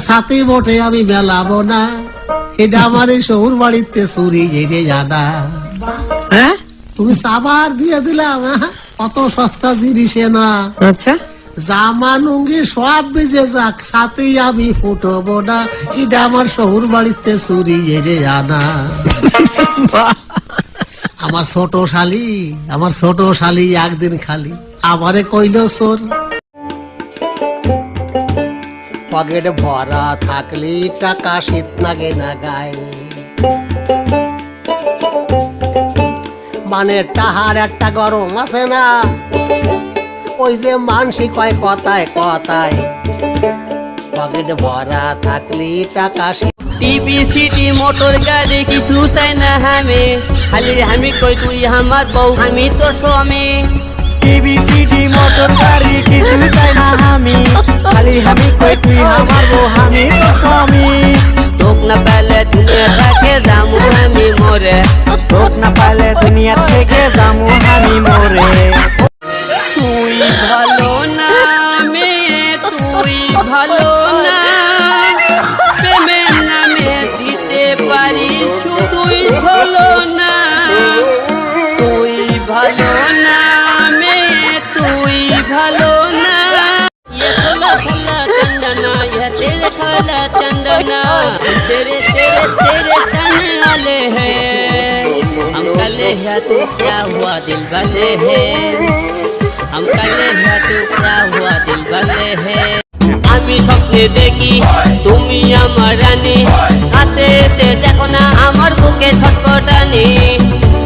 সাথে বটে আমি মেলাবো না, এটা আমার এই শহুর বাড়িতে চুরি জেনে জানা। হ্যাঁ তুমি সাবার দিয়ে দিলাম, কত সস্তা জিনিসে না। আচ্ছা জামা লুঙ্গি সব বেজে যাক, সাথেই আমি ফুটবো না, এটা আমার শহুর বাড়িতে চুরি জেনে জানা। আমার ছোট শালি একদিন খালি আমারে কইল চোর। পকেট ভরা থাকলি টাকা শীত লাগে না গায়ে, মানে টাহার একটা গরম আছে না, ওই যে মানসি কয় কথায় কথায়, পকেট ভরা থাকলি টাকা শীত। টিভি সিটি মোটর গাড়ি কিছু চাই না আমি, খালি আমি কই তুই আমার বউ আমি তোর স্বামী। টিভি সিটি মোটর গাড়ি কিছু চাই না আমি, খালি আমি কই তুই আমার বউ আমি তোর স্বামী। তোক না পেলে দুনিয়া থেকে যামু আমি মরে, তোক না পাইলে দুনিয়া থেকে যামু আমি মরে। তুই ভালো না মেয়ে তুই ভালো না, প্রেমের নামে দিতে পারি শুধুই হলো না। তুই ভালো না মেয়ে তুই ভালো না, ये खुला खुला चंदना ये तेरे खुला चंदना, तेरे तेरे तेरे तने वाले हैं हम कले है तू क्या हुआ दिल वाले हैं, हम कले है तू क्या हुआ दिल वाले हैं। আমি স্বপ্নে দেখি তুমি আমার রানী, কাছে দেখো না আমার বুকে ছটফটানি,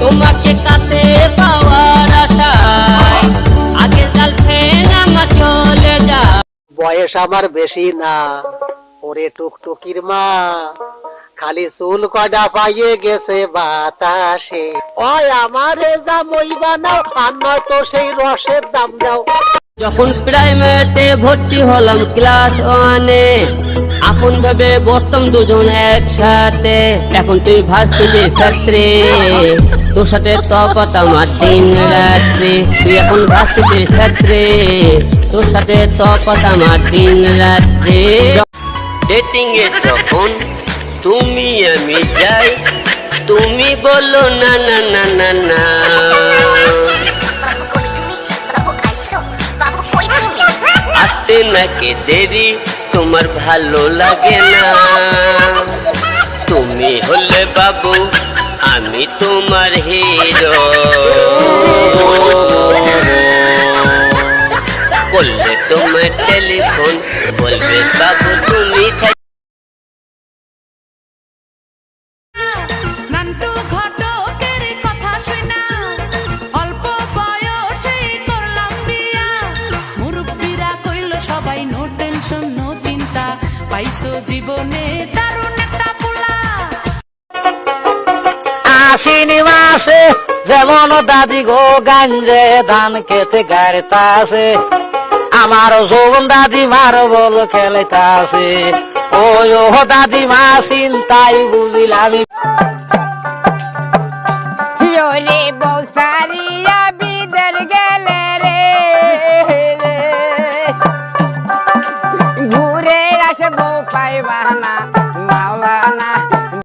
তোমাকে কাছে পাওয়ার আশায় আগের গার্লফ্রেন্ড আমার চলে যা। বয়স আমার বেশি না, ওরে টুকটুকির মা, খালি চুল কডা পাইয়ে গেছে বাতাসে, ওই আমারে জামই বানাও, আর নয়তো সেই রসের দাম দাও। যখন প্রাইমারিতে ভর্তি হলাম ক্লাস 1 আপন ভাবে বসতাম দুজন একসাথে, এখন তুই ভার্সিটির ছাত্রী, তোর সাথে তফাৎ আমার দিন রাত্রি। তুই এখন ভার্সিটির ছাত্রী, তোর সাথে তফাৎ আমার দিন রাত্রি। ডেটিং এ যখন তুমি আমি যাই, তুমি বলো না না না না না, আসতে নাকি দেরি তোমার ভালো লাগে না, তুমি হলে বাবু আমি তোমার হিরো, করলে তোমার টেলিফোন বলবে বাবু তুমি। জীবনে দারুণ একটা পোলা। আশ্বিনী মাসে যেমন দাদি গো গাঞ্জে ধান খেতে গাড়িতাছে, আমার যৌবন দাদি মার বল খেলেতাছে, ও দাদি মা চিন্তাই বুঝিলাম।